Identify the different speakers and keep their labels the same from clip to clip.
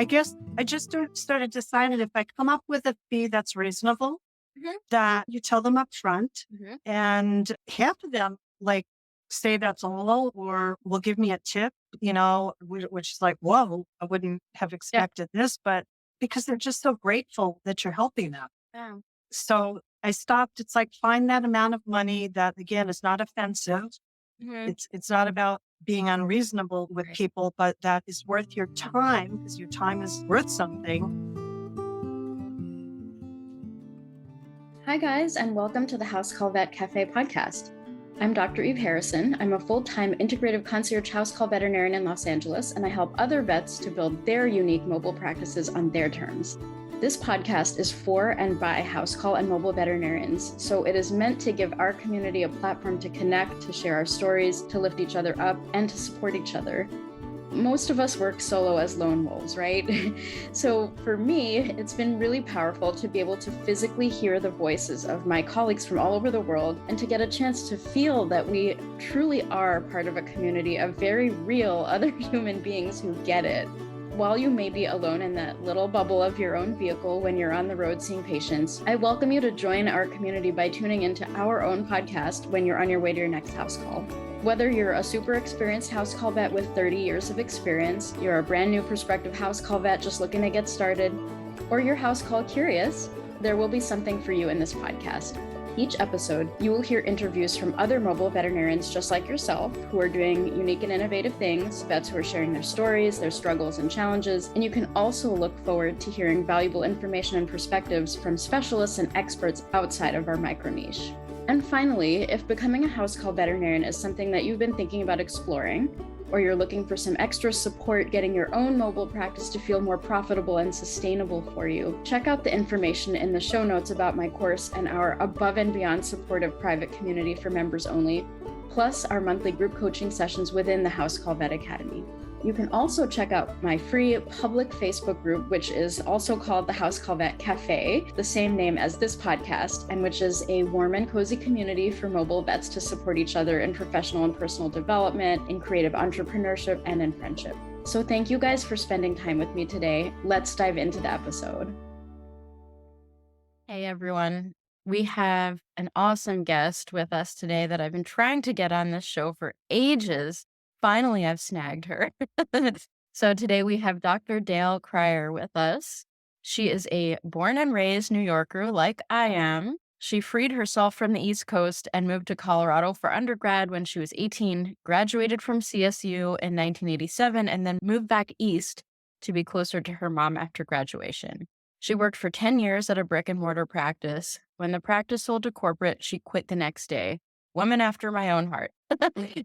Speaker 1: I guess I just started deciding if I come up with a fee that's reasonable,
Speaker 2: Mhm,
Speaker 1: that you tell them up front,
Speaker 2: mhm.
Speaker 1: and half of them like say that's all or will give me a tip, which is like, whoa, I wouldn't have
Speaker 2: Yeah.
Speaker 1: expected this, but because they're just so grateful that you're helping them.
Speaker 2: Yeah.
Speaker 1: So I stopped. It's like find that amount of money that again is not offensive.
Speaker 2: Mhm.
Speaker 1: It's not about being unreasonable with
Speaker 2: Right.
Speaker 1: people, but that is worth your time because your time is worth something.
Speaker 2: Hi, guys, and welcome to the House Call Vet Cafe podcast. I'm Dr. Eve Harrison. I'm a full-time integrative concierge house call veterinarian in Los Angeles, and I help other vets to build their unique mobile practices on their terms. This podcast is for and by house call and mobile veterinarians, so it is meant to give our community a platform to connect, to share our stories, to lift each other up, and to support each other. Most of us work solo as lone wolves, right? So for me, it's been really powerful to be able to physically hear the voices of my colleagues from all over the world and to get a chance to feel that we truly are part of a community of very real other human beings who get it. While you may be alone in that little bubble of your own vehicle when you're on the road seeing patients, I welcome you to join our community by tuning into our own podcast when you're on your way to your next house call. Whether you're a super experienced house call vet with 30 years of experience, you're a brand new prospective house call vet just looking to get started, or you're house call curious, there will be something for you in this podcast. Each episode, you will hear interviews from other mobile veterinarians just like yourself who are doing unique and innovative things, vets who are sharing their stories, their struggles and challenges, and you can also look forward to hearing valuable information and perspectives from specialists and experts outside of our micro niche. And finally, if becoming a house call veterinarian is something that you've been thinking about exploring, or you're looking for some extra support getting your own mobile practice to feel more profitable and sustainable for you, check out the information in the show notes about my course and our above and beyond supportive private community for members only, plus our monthly group coaching sessions within the House Call Vet Academy. You can also check out my free public Facebook group, which is also called the House Call Vet Cafe, the same name as this podcast, and which is a warm and cozy community for mobile vets to support each other in professional and personal development, in creative entrepreneurship, and in friendship. So thank you guys for spending time with me today. Let's dive into the episode. Hey, everyone. We have an awesome guest with us today that I've been trying to get on this show for ages. Finally, I've snagged her. So today we have Dr. Dale Krier with us. She is a born and raised New Yorker like I am. She freed herself from the East Coast and moved to Colorado for undergrad when she was 18, graduated from CSU in 1987, and then moved back east to be closer to her mom after graduation. She worked for 10 years at a brick-and-mortar practice. When the practice sold to corporate, she quit the next day. Woman after my own heart.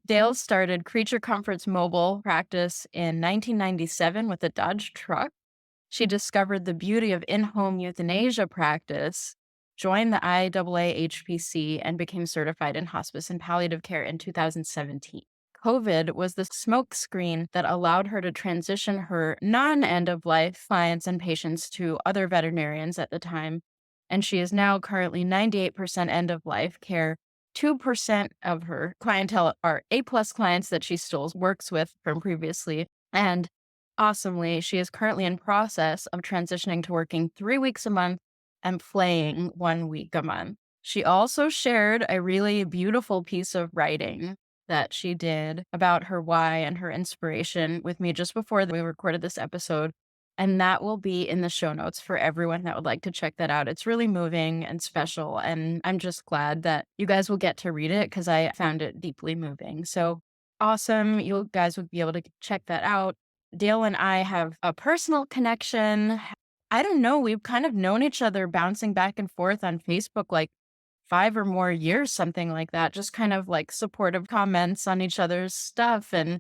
Speaker 2: Dale started Creature Comforts Mobile practice in 1997 with a Dodge truck. She discovered the beauty of in-home euthanasia practice, joined the IAAHPC, and became certified in hospice and palliative care in 2017. COVID was the smokescreen that allowed her to transition her non-end-of-life clients and patients to other veterinarians at the time, and she is now currently 98% end-of-life care. 2% of her clientele are A-plus clients that she still works with from previously, and awesomely, she is currently in process of transitioning to working 3 weeks a month and playing 1 week a month. She also shared a really beautiful piece of writing that she did about her why and her inspiration with me just before we recorded this episode. And that will be in the show notes for everyone that would like to check that out. It's really moving and special. And I'm just glad that you guys will get to read it because I found it deeply moving. So awesome. You guys would be able to check that out. Dale and I have a personal connection. I don't know. We've kind of known each other bouncing back and forth on Facebook like 5 or more years, something like that. Just kind of like supportive comments on each other's stuff and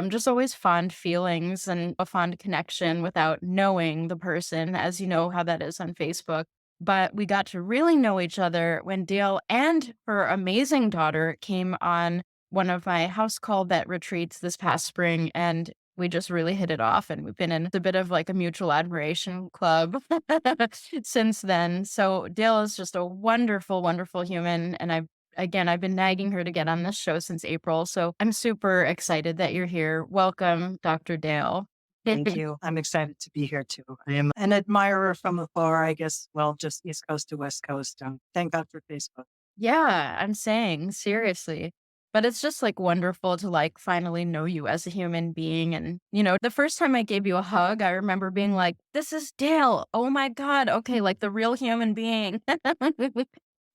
Speaker 2: just always fond feelings and a fond connection without knowing the person, as you know how that is on Facebook. But we got to really know each other when Dale and her amazing daughter came on one of my house call vet retreats this past spring, and we just really hit it off, and we've been in a bit of like a mutual admiration club since then. So Dale is just a wonderful, wonderful human, and I've been nagging her to get on this show since April, so I'm super excited that you're here. Welcome, Dr. Dale.
Speaker 1: Thank you. I'm excited to be here too. I am an admirer from afar, I guess, well, just East Coast to West Coast. Thank God for Facebook.
Speaker 2: Yeah, I'm saying, seriously. But it's just, like, wonderful to, like, finally know you as a human being, and, the first time I gave you a hug, I remember being like, "This is Dale. Oh my god, okay, like, the real human being."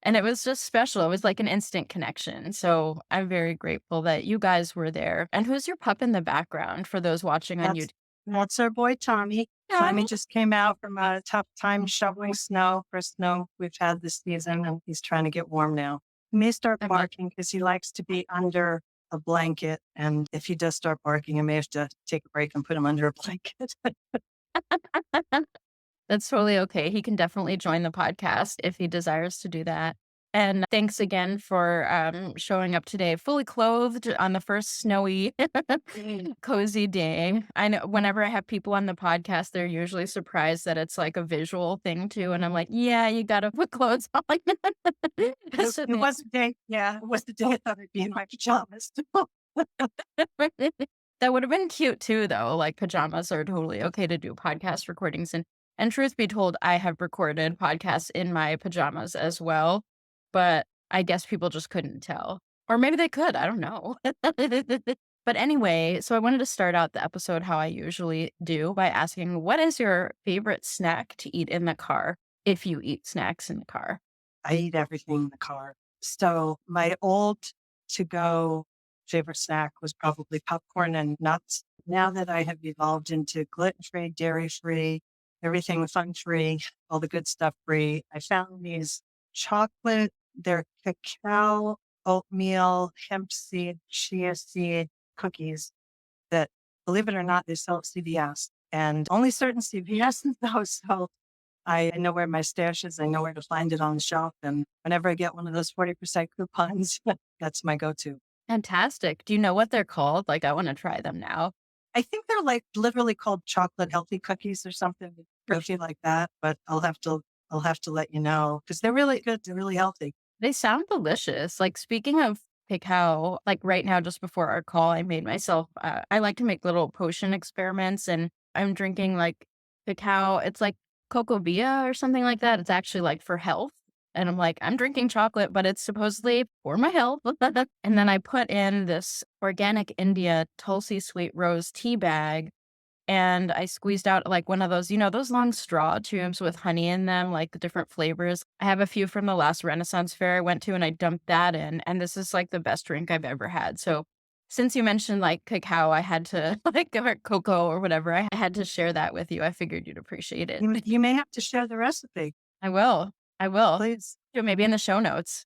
Speaker 2: And it was just special. It was like an instant connection, so I'm very grateful that you guys were there. And who's your pup in the background for those watching on
Speaker 1: That's
Speaker 2: YouTube?
Speaker 1: that's our boy Tommy. Tommy just came out from a tough time shoveling snow for snow we've had this season, and he's trying to get warm now. He may start barking because he likes to be under a blanket, and if he does start barking, I may have to take a break and put him under a blanket.
Speaker 2: That's totally okay. He can definitely join the podcast if he desires to do that. And thanks again for showing up today fully clothed on the first snowy, cozy day. I know whenever I have people on the podcast, they're usually surprised that it's like a visual thing too. And I'm like, yeah, you got to put clothes on. So
Speaker 1: It was the day, yeah, it was the day I thought I'd be in my pajamas.
Speaker 2: that would have been cute too, though. Like pajamas are totally okay to do podcast recordings in. And truth be told, I have recorded podcasts in my pajamas as well, but I guess people just couldn't tell. Or maybe they could, I don't know. But anyway, so I wanted to start out the episode how I usually do by asking, what is your favorite snack to eat in the car if you eat snacks in the car?
Speaker 1: I eat everything in the car. So my old to-go favorite snack was probably popcorn and nuts. Now that I have evolved into gluten-free, dairy-free, everything fun-free, all the good stuff free, I found these chocolate, they're cacao, oatmeal, hemp seed, chia seed cookies that, believe it or not, they sell at CVS. And only certain CVSs though. So I know where my stash is. I know where to find it on the shelf. And whenever I get one of those 40% coupons, that's my go-to.
Speaker 2: Fantastic. Do you know what they're called? Like, I want to try them now.
Speaker 1: I think they're like literally called chocolate healthy cookies or something goofy like that. But I'll have to let you know because they're really good. They're really healthy.
Speaker 2: They sound delicious. Like, speaking of cacao, like right now, just before our call, I made myself, I like to make little potion experiments and I'm drinking like cacao. It's like cocovia or something like that. It's actually like for health. And I'm like, I'm drinking chocolate, but it's supposedly for my health. And then I put in this organic India Tulsi Sweet Rose tea bag and I squeezed out like one of those, those long straw tubes with honey in them, like the different flavors. I have a few from the last Renaissance fair I went to and I dumped that in. And this is like the best drink I've ever had. So since you mentioned like cacao, I had to like, or cocoa or whatever, I had to share that with you. I figured you'd appreciate it.
Speaker 1: You may have to share the recipe,
Speaker 2: I will. I will.
Speaker 1: please.
Speaker 2: Maybe in the show notes.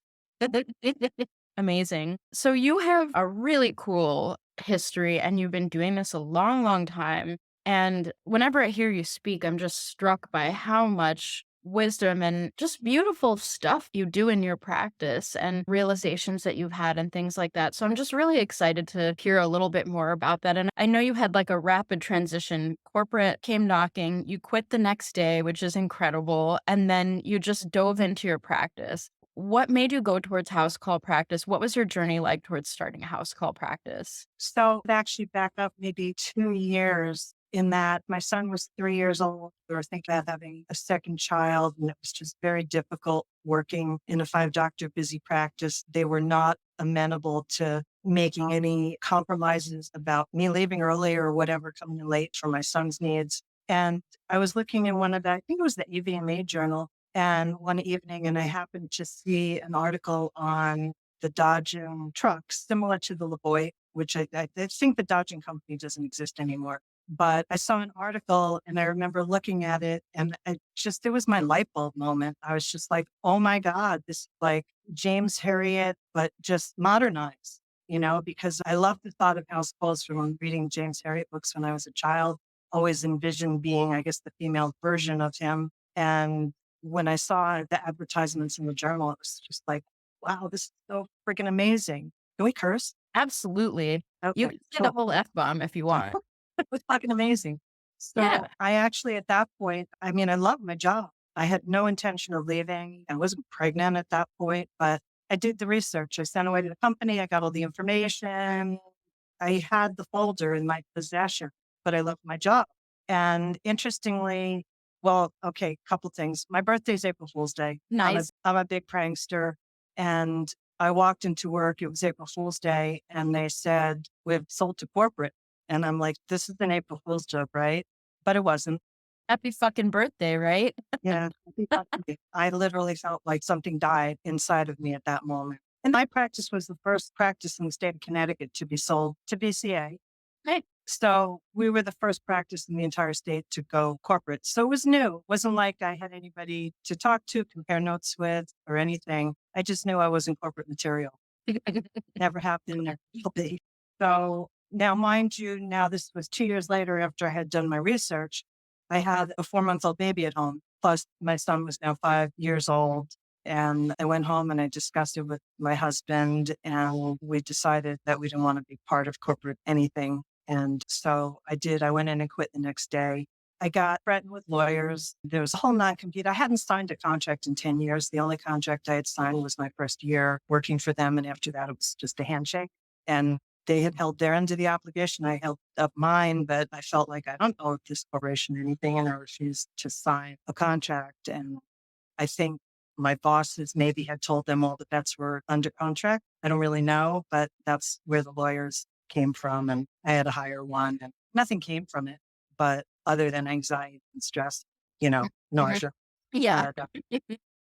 Speaker 2: Amazing. So you have a really cool history and you've been doing this a long, long time. And whenever I hear you speak, I'm just struck by how much wisdom and just beautiful stuff you do in your practice and realizations that you've had and things like that. So I'm just really excited to hear a little bit more about that. And I know you had like a rapid transition. Corporate came knocking, you quit the next day, which is incredible. And then you just dove into your practice. What made you go towards house call practice? What was your journey like towards starting a house call practice?
Speaker 1: So actually back up maybe 2 years in that my son was 3 years old. We were thinking about having a second child, and it was just very difficult working in a 5-doctor busy practice. They were not amenable to making any compromises about me leaving early or whatever, coming in late for my son's needs. And I was looking in one of the, I think it was the AVMA journal, and one evening, and I happened to see an article on the Dodging trucks, similar to the LaBoy, which I think the Dodging company doesn't exist anymore. But I saw an article and I remember looking at it and it was my light bulb moment. I was just like, oh my God, this is like James Herriot, but just modernized, because I love the thought of house calls from reading James Herriot books when I was a child, always envisioned being, I guess, the female version of him. And when I saw the advertisements in the journal, it was just like, wow, this is so freaking amazing. Can we curse?
Speaker 2: Absolutely. You
Speaker 1: Okay.
Speaker 2: can say the whole F-bomb if you want.
Speaker 1: It was fucking amazing. So
Speaker 2: Yeah.
Speaker 1: I actually, at that point, I mean, I loved my job. I had no intention of leaving. I wasn't pregnant at that point, but I did the research. I sent away to the company. I got all the information. I had the folder in my possession. but I loved my job. And interestingly, well, okay, couple things. My birthday's April Fool's Day.
Speaker 2: Nice.
Speaker 1: I'm a big prankster. And I walked into work, it was April Fool's Day, and they said, we've sold to corporate. And I'm like, this is an April Fool's joke, right? But it wasn't.
Speaker 2: Happy fucking birthday, right?
Speaker 1: Yeah. I literally felt like something died inside of me at that moment. And my practice was the first practice in the state of Connecticut to be sold to BCA.
Speaker 2: Right.
Speaker 1: So we were the first practice in the entire state to go corporate. So it was new. It wasn't like I had anybody to talk to, compare notes with, or anything. I just knew I was in corporate material. Never happened, never will be. So now, mind you, now this was 2 years later after I had done my research. I had a 4-month-old baby at home. Plus, my son was now 5 years old. And I went home and I discussed it with my husband, and we decided that we didn't want to be part of corporate anything. And so I did. I went in and quit the next day. I got threatened with lawyers. There was a whole non-compete. I hadn't signed a contract in 10 years. The only contract I had signed was my first year working for them. And after that, it was just a handshake. And they had held their end of the obligation. I held up mine, but I felt like I don't owe this corporation anything, and I refused to sign a contract. And I think my bosses maybe had told them all the bets were under contract. I don't really know, but that's where the lawyers came from. And I had to hire one, and nothing came from it, but other than anxiety and stress, nausea.
Speaker 2: Yeah.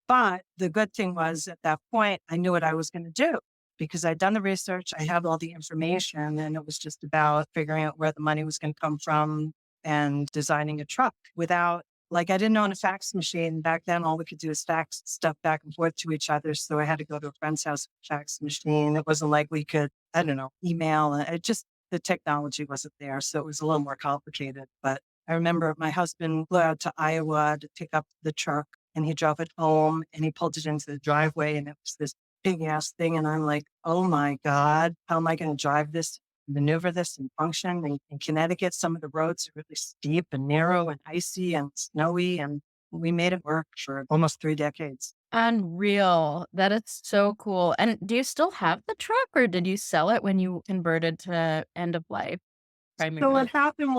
Speaker 1: But the good thing was at that point, I knew what I was going to do because I'd done the research. I had all the information, and it was just about figuring out where the money was going to come from and designing a truck without, I didn't own a fax machine. Back then, all we could do is fax stuff back and forth to each other. So I had to go to a friend's house with a fax machine. It wasn't like we could, I don't know, email. The technology wasn't there. So it was a little more complicated. But I remember my husband flew out to Iowa to pick up the truck, and he drove it home and he pulled it into the driveway, and it was this big ass thing. And I'm like, oh my God, how am I going to drive this, maneuver this and function? In Connecticut, some of the roads are really steep and narrow and icy and snowy. And we made it work for almost 3 decades.
Speaker 2: Unreal. That is so cool. And do you still have the truck, or did you sell it when you converted to end of life
Speaker 1: So
Speaker 2: primarily?
Speaker 1: what happened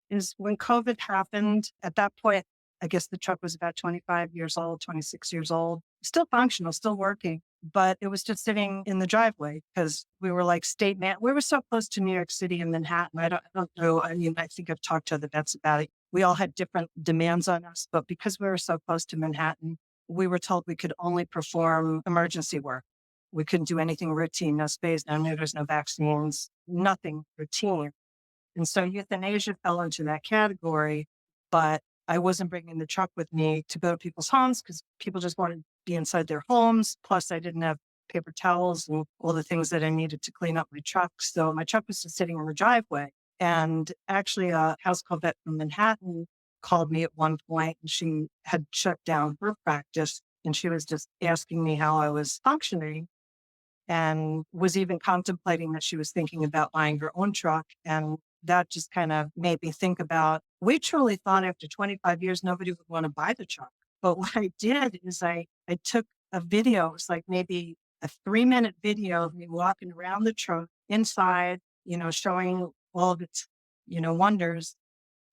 Speaker 1: is when COVID happened, at that point, I guess the truck was about 25 years old, 26 years old, still functional, still working, but it was just sitting in the driveway because we were like we were so close to New York City and Manhattan. I don't know. I mean, I think I've talked to other vets about it. We all had different demands on us, but because we were so close to Manhattan, we were told we could only perform emergency work. We couldn't do anything routine, no space, no neuters, no vaccines, nothing routine. And so euthanasia fell into that category, but I wasn't bringing the truck with me to go to people's homes because people just wanted to be inside their homes. Plus, I didn't have paper towels and all the things that I needed to clean up my truck. So my truck was just sitting in the driveway. And actually, a house call vet from Manhattan called me at one point, and she had shut down her practice. And she was just asking me how I was functioning, and was even contemplating that she was thinking about buying her own truck. And that just kind of made me think about, we truly thought after 25 years, nobody would want to buy the truck. But what I did is I took a video. It was like maybe a 3-minute video of me walking around the truck inside, showing all of its, wonders,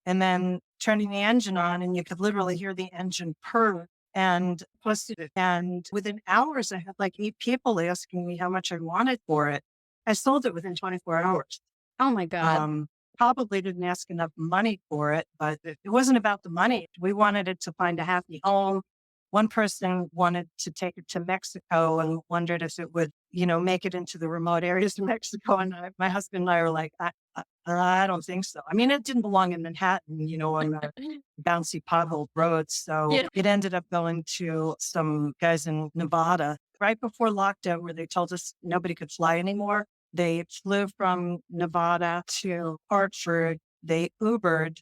Speaker 1: and then turning the engine on, and you could literally hear the engine purr, and posted it. And within hours, I had like 8 people asking me how much I wanted for it. I sold it within 24 hours.
Speaker 2: Oh my God.
Speaker 1: Probably didn't ask enough money for it, but it wasn't about the money. We wanted it to find a happy home. One person wanted to take it to Mexico and wondered if it would, make it into the remote areas of Mexico. And my husband and I were like, I don't think so. I mean, it didn't belong in Manhattan, on the bouncy pothole roads. So
Speaker 2: Yeah.
Speaker 1: it ended up going to some guys in Nevada right before lockdown, where they told us nobody could fly anymore. They flew from Nevada to Hartford. They Ubered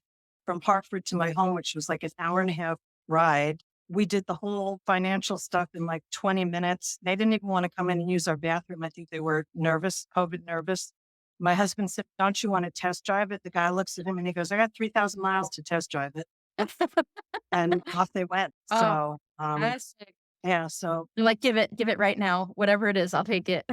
Speaker 1: from Hartford to my home, which was like an hour and a half ride. We did the whole financial stuff in like 20 minutes. They didn't even want to come in and use our bathroom. I think they were nervous, COVID nervous. My husband said, don't you want to test drive it? The guy looks at him and he goes, I got 3,000 miles to test drive it. And off they went.
Speaker 2: Oh,
Speaker 1: So,
Speaker 2: fantastic.
Speaker 1: yeah. So
Speaker 2: You're like, give it right now. Whatever it is, I'll take it.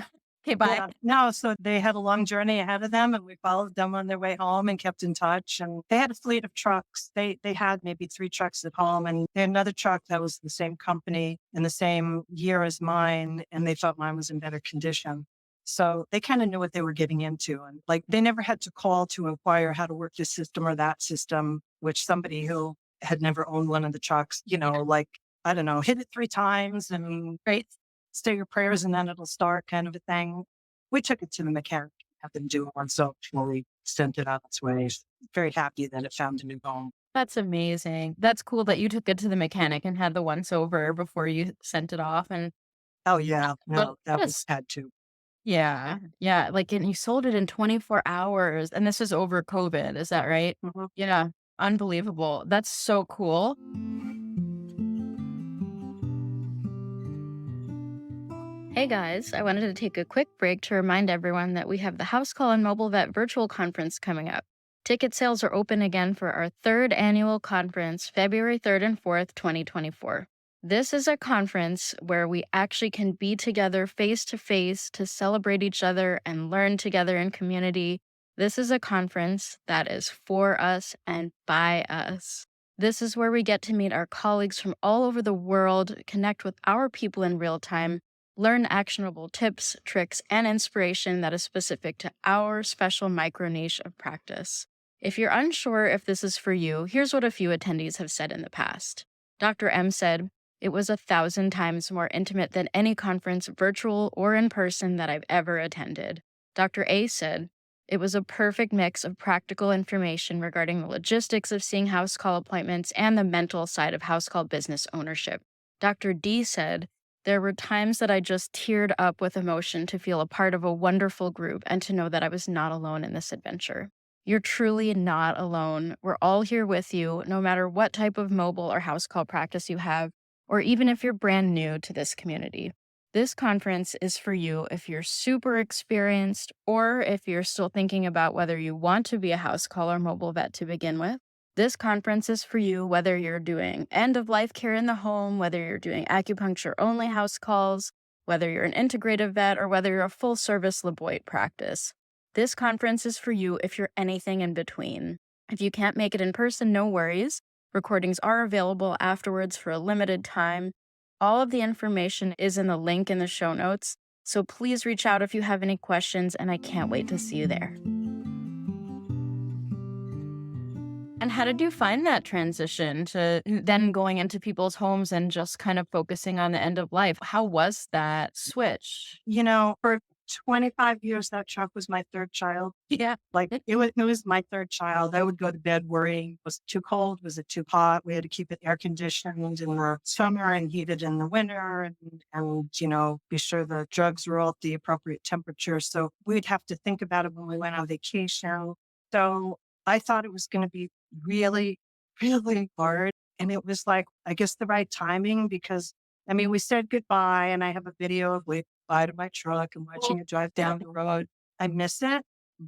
Speaker 2: Okay, bye.
Speaker 1: Yeah. No, so they had a long journey ahead of them and we followed them on their way home and kept in touch. And they had a fleet of trucks. They had maybe 3 trucks at home and they had another truck that was the same company in the same year as mine. And they thought mine was in better condition. So they kind of knew what they were getting into. And like they never had to call to inquire how to work this system or that system, which somebody who had never owned one of the trucks, like, I don't know, hit it 3 times and
Speaker 2: Right.
Speaker 1: say your prayers and then it'll start kind of a thing. We took it to the mechanic, had them do it once, so we sent it on its way. Very happy that it found a new home.
Speaker 2: That's amazing. That's cool that you took it to the mechanic and had the once over before you sent it off. And
Speaker 1: Oh yeah,
Speaker 2: but
Speaker 1: no, that
Speaker 2: that
Speaker 1: was
Speaker 2: is,
Speaker 1: had to.
Speaker 2: yeah, yeah. Like, and you sold it in 24 hours, and this is over COVID. Is that right?
Speaker 1: Mhm.
Speaker 2: Yeah, unbelievable. That's so cool. Hey guys, I wanted to take a quick break to remind everyone that we have the House Call and Mobile Vet virtual conference coming up. Ticket sales are open again for our third annual conference, February 3rd and 4th, 2024. This is a conference where we actually can be together face to celebrate each other and learn together in community. This is a conference that is for us and by us. This is where we get to meet our colleagues from all over the world, connect with our people in real time, learn actionable tips, tricks, and inspiration that is specific to our special micro niche of practice. If you're unsure if this is for you, here's what a few attendees have said in the past. Dr. M said, "It was 1,000 times more intimate than any conference, virtual or in person, that I've ever attended." Dr. A said, "It was a perfect mix of practical information regarding the logistics of seeing house call appointments and the mental side of house call business ownership." Dr. D said, "There were times that I just teared up with emotion to feel a part of a wonderful group and to know that I was not alone in this adventure." You're truly not alone. We're all here with you, no matter what type of mobile or house call practice you have, or even if you're brand new to this community. This conference is for you if you're super experienced or if you're still thinking about whether you want to be a house call or mobile vet to begin with. This conference is for you whether you're doing end-of-life care in the home, whether you're doing acupuncture-only house calls, whether you're an integrative vet, or whether you're a full-service laboit practice. This conference is for you if you're anything in between. If you can't make it in person, no worries. Recordings are available afterwards for a limited time. All of the information is in the link in the show notes, so please reach out if you have any questions, and I can't wait to see you there. And how did you find that transition to then going into people's homes and just kind of focusing on the end of life? How was that switch?
Speaker 1: For 25 years, that truck was my third child.
Speaker 2: Yeah.
Speaker 1: Like it was my third child. I would go to bed worrying, was it too cold? Was it too hot? We had to keep it air conditioned in the summer and heated in the winter and be sure the drugs were all at the appropriate temperature. So we'd have to think about it when we went on vacation. So I thought it was going to be really, really hard. And it was like, I guess the right timing because we said goodbye and I have a video of waving goodbye to my truck and watching it drive down the road. I miss it,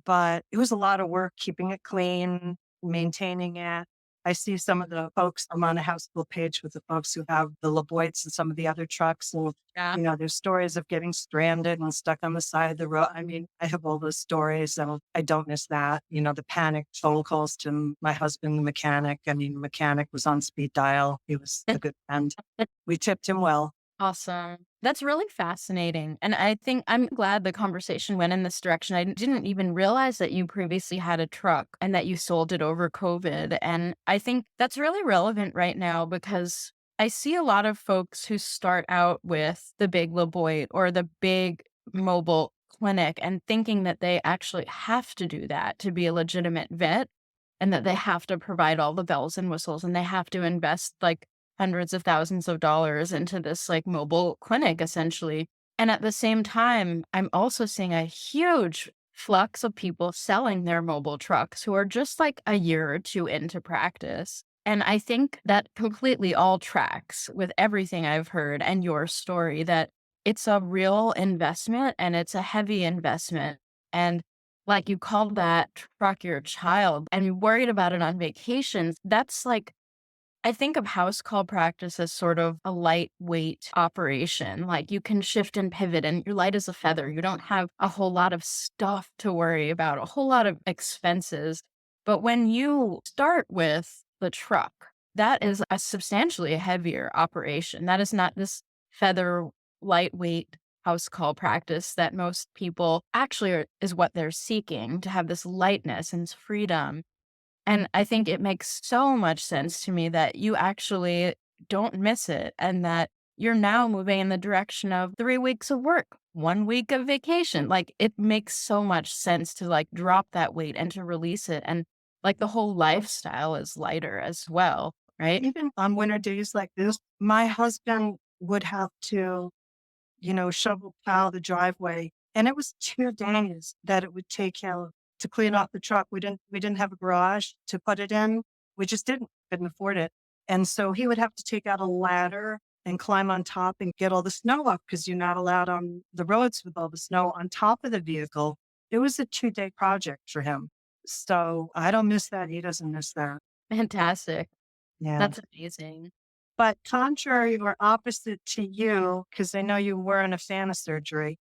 Speaker 1: but it was a lot of work keeping it clean, maintaining it. I see some of the folks, I'm on a house school page with the folks who have the Laboits and some of the other trucks. And,
Speaker 2: Yeah.
Speaker 1: there's stories of getting stranded and stuck on the side of the road. I have all those stories and I don't miss that. The panic phone calls to my husband, the mechanic. The mechanic was on speed dial. He was a good friend. We tipped him well.
Speaker 2: Awesome. That's really fascinating. And I think I'm glad the conversation went in this direction. I didn't even realize that you previously had a truck and that you sold it over COVID. And I think that's really relevant right now because I see a lot of folks who start out with the big Laboit or the big mobile clinic and thinking that they actually have to do that to be a legitimate vet and that they have to provide all the bells and whistles and they have to invest like hundreds of thousands of dollars into this like mobile clinic essentially. And at the same time, I'm also seeing a huge flux of people selling their mobile trucks who are just like a year or two into practice. And I think that completely all tracks with everything I've heard and your story that it's a real investment and it's a heavy investment. And like you called that truck your child and you worried about it on vacations, that's like I think of house call practice as sort of a lightweight operation. Like you can shift and pivot and you're light as a feather. You don't have a whole lot of stuff to worry about, a whole lot of expenses. But when you start with the truck, that is a substantially heavier operation. That is not this feather lightweight house call practice that most people actually is what they're seeking, to have this lightness and freedom. And I think it makes so much sense to me that you actually don't miss it and that you're now moving in the direction of 3 weeks of work, 1 week of vacation. Like it makes so much sense to like drop that weight and to release it. And like the whole lifestyle is lighter as well, right?
Speaker 1: Even on winter days like this, my husband would have to, shovel plow the driveway. And it was 2 days that it would take him to clean off the truck. We didn't have a garage to put it in. We just couldn't afford it. And so he would have to take out a ladder and climb on top and get all the snow up because you're not allowed on the roads with all the snow on top of the vehicle. It was a 2-day project for him. So I don't miss that. He doesn't miss that.
Speaker 2: Fantastic.
Speaker 1: Yeah.
Speaker 2: That's amazing.
Speaker 1: But contrary or opposite to you, because I know you weren't a fan of surgery,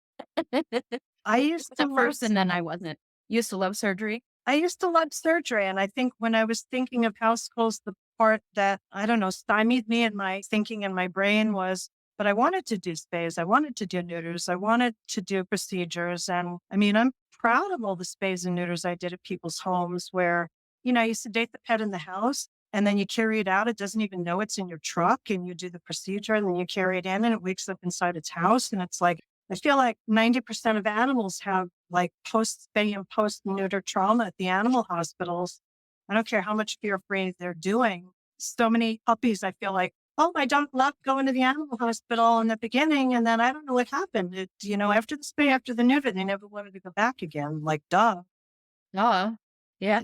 Speaker 1: I used to
Speaker 2: At
Speaker 1: love,
Speaker 2: first, and then I wasn't. Used to love surgery.
Speaker 1: I used to love surgery. And I think when I was thinking of house schools, the part that, I don't know, stymied me in my thinking in my brain was, but I wanted to do spays. I wanted to do neuters. I wanted to do procedures. And I mean, I'm proud of all the spays and neuters I did at people's homes where, you sedate the pet in the house and then you carry it out. It doesn't even know it's in your truck and you do the procedure and then you carry it in and it wakes up inside its house. And it's like, I feel like 90% of animals have like post spay and post neuter trauma at the animal hospitals. I don't care how much fear free they're doing. So many puppies, I feel like, oh, my dog loved going to the animal hospital in the beginning. And then I don't know what happened. After the spay, after the neuter, they never wanted to go back again. Like, duh.
Speaker 2: Oh, yeah.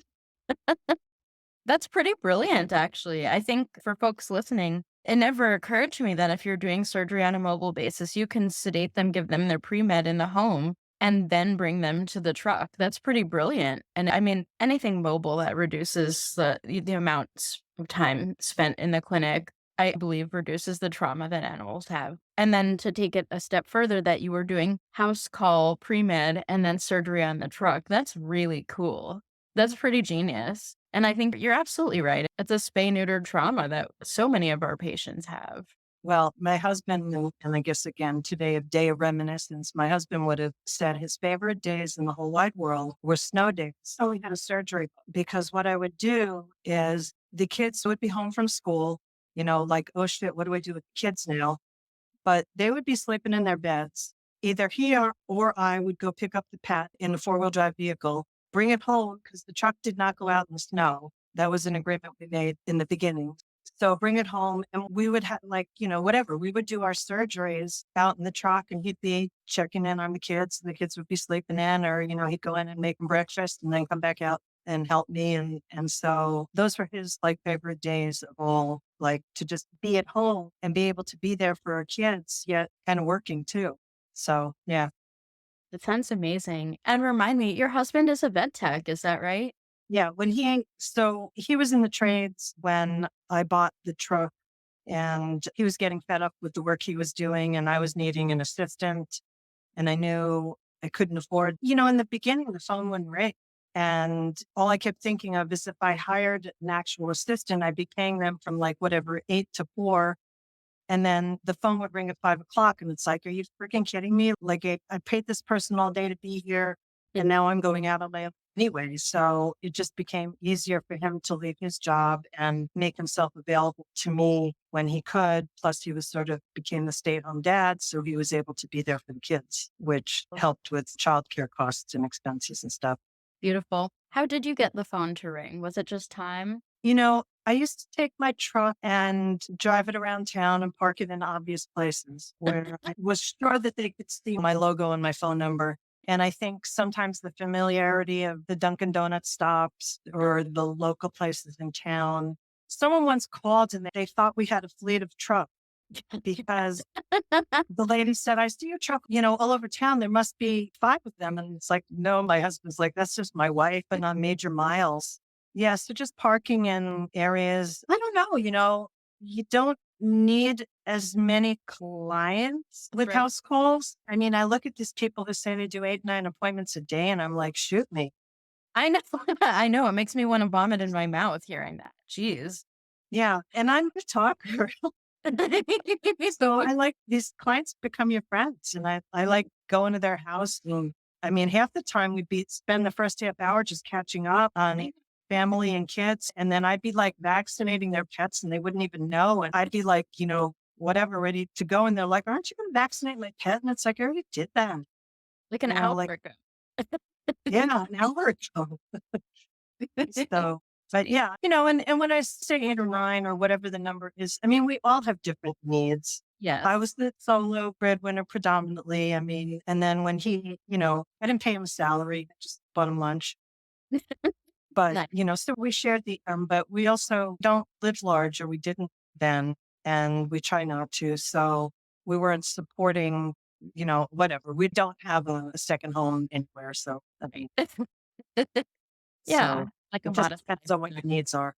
Speaker 2: That's pretty brilliant, actually. I think for folks listening, it never occurred to me that if you're doing surgery on a mobile basis, you can sedate them, give them their pre-med in the home, and then bring them to the truck. That's pretty brilliant. And I mean, anything mobile that reduces the amount of time spent in the clinic, I believe reduces the trauma that animals have. And then to take it a step further, that you were doing house call, pre-med, and then surgery on the truck. That's really cool. That's pretty genius. And I think you're absolutely right. It's a spay-neutered trauma that so many of our patients have.
Speaker 1: Well, my husband, and I guess again, today, a day of reminiscence, my husband would have said his favorite days in the whole wide world were snow days. So we had a surgery because what I would do is the kids would be home from school, like, oh shit, what do I do with the kids now? But they would be sleeping in their beds. Either he or I would go pick up the pet in a 4-wheel drive vehicle, bring it home because the truck did not go out in the snow. That was an agreement we made in the beginning. So bring it home and we would have whatever. We would do our surgeries out in the truck and he'd be checking in on the kids. And the kids would be sleeping in or, he'd go in and make them breakfast and then come back out and help me. And so those were his favorite days of all, to just be at home and be able to be there for our kids, yet kind of working too. So, yeah.
Speaker 2: That sounds amazing. And remind me, your husband is a vet tech, is that right?
Speaker 1: Yeah. So he was in the trades when I bought the truck and he was getting fed up with the work he was doing and I was needing an assistant and I knew I couldn't afford, in the beginning, the phone wouldn't ring. And all I kept thinking of is if I hired an actual assistant, I'd be paying them from 8 to 4. And then the phone would ring at 5 o'clock. And it's like, are you freaking kidding me? I paid this person all day to be here. And now I'm going out on my own anyway. So it just became easier for him to leave his job and make himself available to me when he could. Plus, he was became the stay-at-home dad. So he was able to be there for the kids, which helped with childcare costs and expenses and stuff.
Speaker 2: Beautiful. How did you get the phone to ring? Was it just time?
Speaker 1: I used to take my truck and drive it around town and park it in obvious places where I was sure that they could see my logo and my phone number. And I think sometimes the familiarity of the Dunkin' Donuts stops or the local places in town. Someone once called and they thought we had a fleet of trucks because the lady said, I see your truck, all over town. There must be 5 of them. And it's like, no, my husband's like, that's just my wife and on major miles. Yeah, so just parking in areas, I don't know, you don't need as many clients with
Speaker 2: Right.
Speaker 1: house calls. I mean, I look at these people who say they do 8, 9 appointments a day, and I'm like, shoot me.
Speaker 2: I know. I know. It makes me want to vomit in my mouth hearing that. Jeez.
Speaker 1: Yeah. And I'm a talker. So I like these clients become your friends. And I like going to their house. And I mean, half the time we'd be spend the first half hour just catching up on family and kids. And then I'd be like vaccinating their pets and they wouldn't even know. And I'd be like, whatever, ready to go. And they're like, aren't you going to vaccinate my pet? And it's like, I already did that.
Speaker 2: Like an hour
Speaker 1: Like,
Speaker 2: ago.
Speaker 1: yeah, an hour ago. So, but yeah, and when I say 8 or 9 or whatever the number is, I mean, we all have different needs.
Speaker 2: Yes.
Speaker 1: I was the solo breadwinner predominantly. I mean, and then when I didn't pay him a salary, I just bought him lunch. But,
Speaker 2: Nice.
Speaker 1: so we shared but we also don't live large or we didn't then, and we try not to. So we weren't supporting, whatever. We don't have a second home anywhere. So, I mean,
Speaker 2: Yeah.
Speaker 1: so
Speaker 2: Like a
Speaker 1: it just
Speaker 2: modest
Speaker 1: depends on what your needs are.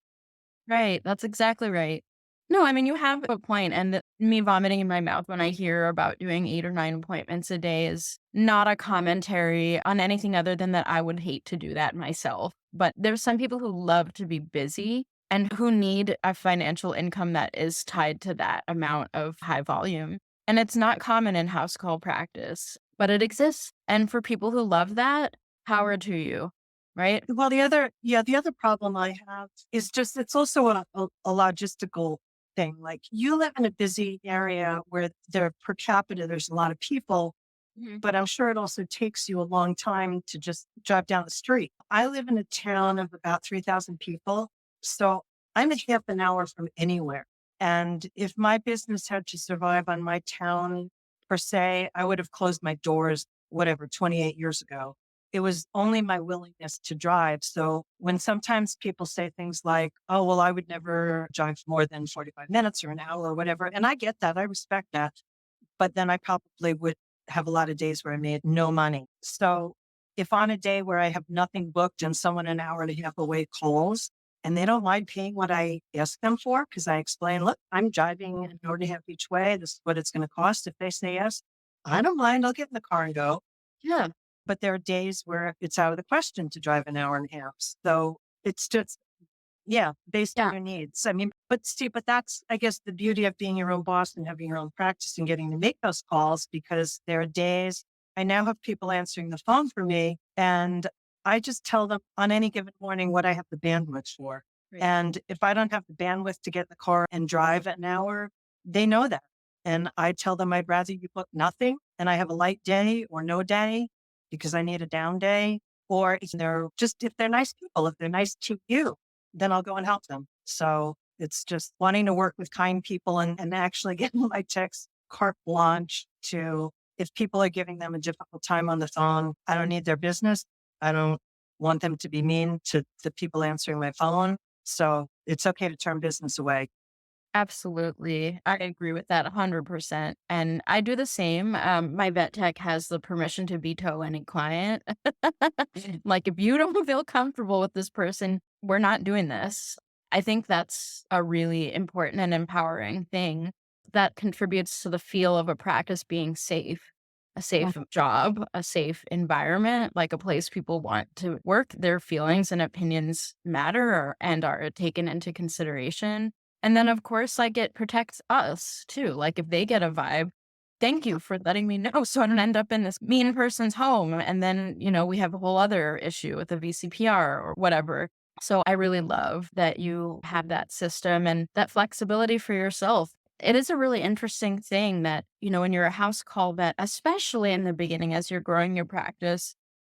Speaker 2: right, that's exactly right. No, I mean, you have a point, and me vomiting in my mouth when I hear about doing 8 or 9 appointments a day is not a commentary on anything other than that I would hate to do that myself. But there's some people who love to be busy and who need a financial income that is tied to that amount of high volume. And it's not common in house call practice, but it exists. And for people who love that, power to you, right?
Speaker 1: Well, the other problem I have is just it's also a logistical thing. Like you live in a busy area where there per capita, there's a lot of people,
Speaker 2: Mhm.
Speaker 1: but I'm sure it also takes you a long time to just drive down the street. I live in a town of about 3,000 people. So I'm a half an hour from anywhere. And if my business had to survive on my town per se, I would have closed my doors, whatever, 28 years ago. It was only my willingness to drive. So when sometimes people say things like, oh, well, I would never drive more than 45 minutes or an hour or whatever. And I get that. I respect that. But then I probably would have a lot of days where I made no money. So if on a day where I have nothing booked and someone an hour and a half away calls and they don't mind paying what I ask them for, because I explain, look, I'm driving an hour and a half each way. This is what it's going to cost. If they say yes, I don't mind. I'll get in the car and go.
Speaker 2: Yeah.
Speaker 1: But there are days where it's out of the question to drive an hour and a half. So it's just, yeah, based on
Speaker 2: Yeah.
Speaker 1: your needs. I mean, but that's, I guess, the beauty of being your own boss and having your own practice and getting to make those calls because there are days I now have people answering the phone for me and I just tell them on any given morning what I have the bandwidth for.
Speaker 2: Right.
Speaker 1: And if I don't have the bandwidth to get in the car and drive an hour, they know that. And I tell them I'd rather you book nothing and I have a light day or no day because I need a down day. Or if they're nice people, if they're nice to you, then I'll go and help them. So it's just wanting to work with kind people and actually getting my text carte blanche to if people are giving them a difficult time on the phone, I don't need their business. I don't want them to be mean to the people answering my phone. So it's okay to turn business away.
Speaker 2: Absolutely. I agree with that 100%. And I do the same. My vet tech has the permission to veto any client. Like, if you don't feel comfortable with this person, we're not doing this. I think that's a really important and empowering thing that contributes to the feel of a practice being safe, a safe
Speaker 1: Mhm.
Speaker 2: job, a safe environment, like a place people want to work. Their feelings and opinions matter and are taken into consideration. And then, of course, like, it protects us too. Like, if they get a vibe, thank you for letting me know so I don't end up in this mean person's home. And then, we have a whole other issue with the VCPR or whatever. So I really love that you have that system and that flexibility for yourself. It is a really interesting thing that, when you're a house call vet, especially in the beginning as you're growing your practice,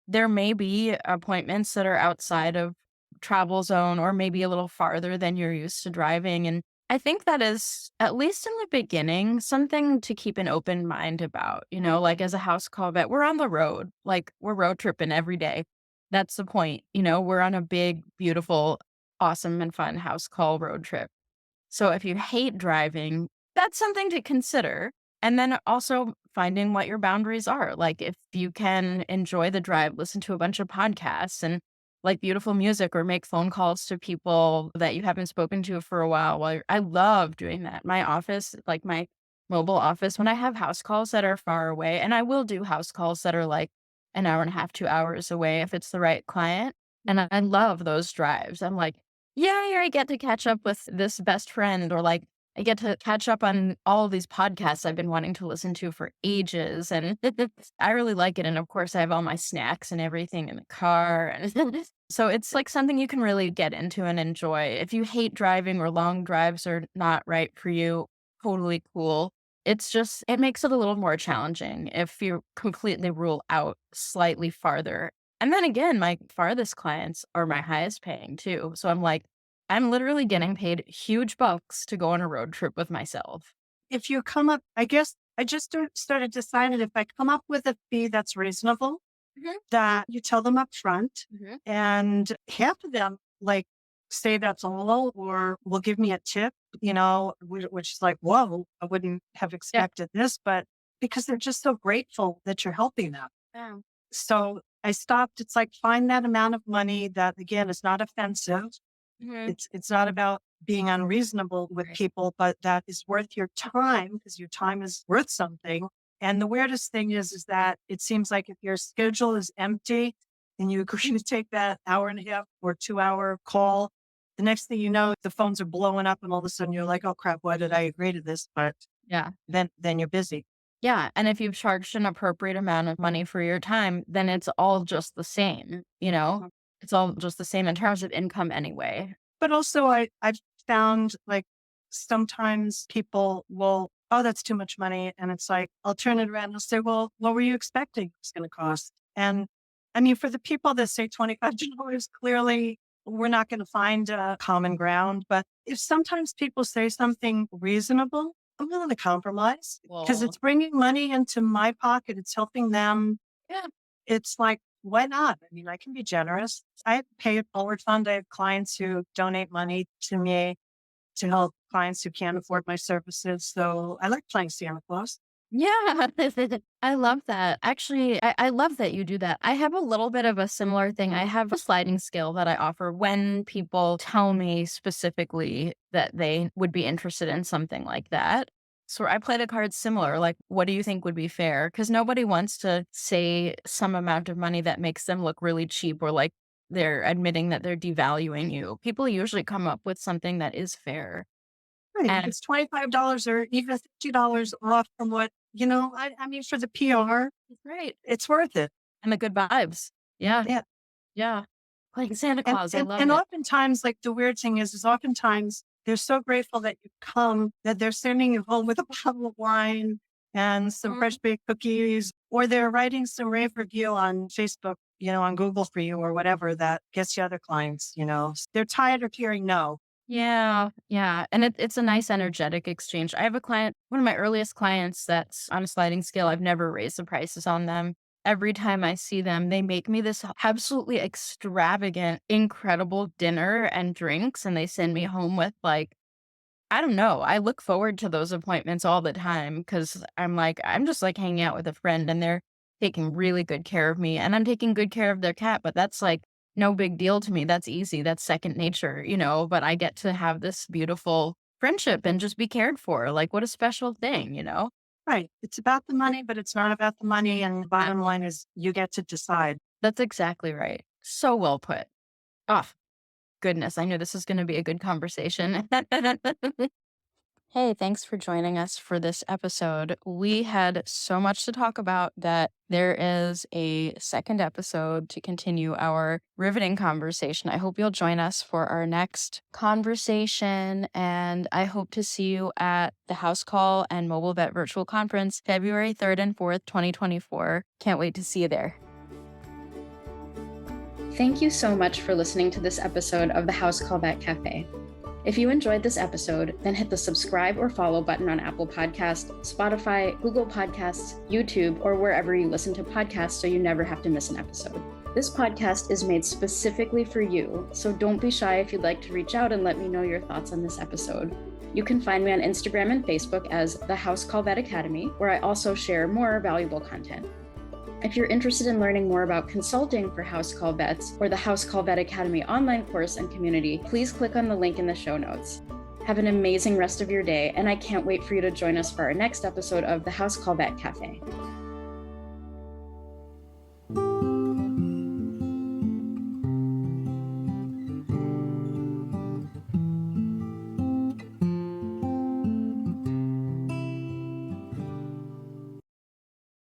Speaker 2: there may be appointments that are outside of travel zone or maybe a little farther than you're used to driving. And I think that is, at least in the beginning, something to keep an open mind about. Like, as a house call vet, we're on the road, like we're road tripping every day. That's the point. We're on a big, beautiful, awesome, and fun house call road trip. So if you hate driving, that's something to consider. And then also finding what your boundaries are. Like, if you can enjoy the drive, listen to a bunch of podcasts and like beautiful music or make phone calls to people that you haven't spoken to for a while. I love doing that. My office, like my mobile office, when I have house calls that are far away, and I will do house calls that are like an hour and a half, 2 hours away if it's the right client. And I love those drives. I'm like, yeah, I get to catch up with this best friend, or like I get to catch up on all of these podcasts I've been wanting to listen to for ages. And I really like it. And of course, I have all my snacks and everything in the car. And so it's like something you can really get into and enjoy. If you hate driving or long drives are not right for you, totally cool. It's just, it makes it a little more challenging if you completely rule out slightly farther. And then again, my farthest clients are my highest paying too. So I'm like, I'm literally getting paid huge bucks to go on a road trip with myself.
Speaker 1: If you come up, I guess I just started deciding if I come up with a fee that's reasonable,
Speaker 2: Mhm.
Speaker 1: that you tell them up front,
Speaker 2: Mhm.
Speaker 1: and half of them like say that's all or will give me a tip, which is like, whoa, I wouldn't have
Speaker 2: Yeah.
Speaker 1: expected this, but because they're just so grateful that you're helping them.
Speaker 2: Yeah.
Speaker 1: So I stopped. It's like, find that amount of money that, again, is not offensive.
Speaker 2: Mhm.
Speaker 1: It's not about being unreasonable with
Speaker 2: Right.
Speaker 1: people, but that is worth your time, because your time is worth something. And the weirdest thing is that it seems like if your schedule is empty and you agree to take that hour and a half or 2 hour call, the next thing you know, the phones are blowing up and all of a sudden you're like, oh crap, why did I agree to this? But
Speaker 2: Yeah.
Speaker 1: then you're busy.
Speaker 2: Yeah. And if you've charged an appropriate amount of money for your time, then it's all just the same, you know? It's all just the same in terms of income anyway.
Speaker 1: But also I've found like sometimes people will, oh, that's too much money. And it's like, I'll turn it around and say, well, what were you expecting it's going to cost? And I mean, for the people that say $25, clearly we're not going to find a common ground. But if sometimes people say something reasonable, I'm willing to compromise because
Speaker 2: Well,
Speaker 1: it's bringing money into my pocket. It's helping them.
Speaker 2: yeah.
Speaker 1: It's like, why not? I mean, I can be generous. I pay it forward fund. I have clients who donate money to me to help clients who can't afford my services. So I like playing Santa Claus.
Speaker 2: Yeah. I love that. Actually, I love that you do that. I have a little bit of a similar thing. I have a sliding scale that I offer when people tell me specifically that they would be interested in something like that. So I play the cards similar. Like, what do you think would be fair? Because nobody wants to say some amount of money that makes them look really cheap, or like they're admitting that they're devaluing you. People usually come up with something that is fair.
Speaker 1: Right. If
Speaker 2: And
Speaker 1: it's $25 or even $50 off from what, I mean, for the PR,
Speaker 2: right.
Speaker 1: it's worth it.
Speaker 2: And the good vibes. Yeah.
Speaker 1: Yeah.
Speaker 2: Yeah. Playing Santa
Speaker 1: And,
Speaker 2: Claus, I
Speaker 1: and,
Speaker 2: love
Speaker 1: and
Speaker 2: it.
Speaker 1: oftentimes, like the weird thing is oftentimes they're so grateful that you come that they're sending you home with a bottle of wine and some fresh
Speaker 2: Mhm.
Speaker 1: baked cookies, or they're writing some rave review on Facebook, on Google for you or whatever that gets you other clients. They're tired of hearing no.
Speaker 2: Yeah, yeah, and it's a nice energetic exchange. I have a client, one of my earliest clients that's on a sliding scale. I've never raised the prices on them. Every time I see them, they make me this absolutely extravagant, incredible dinner and drinks, and they send me home with like, I don't know. I look forward to those appointments all the time because I'm like, I'm just like hanging out with a friend, and they're taking really good care of me, and I'm taking good care of their cat. But that's like no big deal to me. That's easy. That's second nature, but I get to have this beautiful friendship and just be cared for. Like, what a special thing?
Speaker 1: Right. It's about the money, but it's not about the money. And the bottom line is you get to decide.
Speaker 2: That's exactly right. So well put. Oh, goodness. I knew this was going to be a good conversation. Hey, thanks for joining us for this episode. We had so much to talk about that there is a second episode to continue our riveting conversation. I hope you'll join us for our next conversation, and I hope to see you at the House Call and Mobile Vet Virtual Conference, February 3rd and 4th, 2024. Can't wait to see you there. Thank you so much for listening to this episode of the House Call Vet Cafe. If you enjoyed this episode, then hit the subscribe or follow button on Apple Podcasts, Spotify, Google Podcasts, YouTube, or wherever you listen to podcasts so you never have to miss an episode. This podcast is made specifically for you, so don't be shy if you'd like to reach out and let me know your thoughts on this episode. You can find me on Instagram and Facebook as The House Call Vet Academy, where I also share more valuable content. If you're interested in learning more about consulting for House Call Vets or the House Call Vet Academy online course and community, please click on the link in the show notes. Have an amazing rest of your day, and I can't wait for you to join us for our next episode of the House Call Vet Cafe.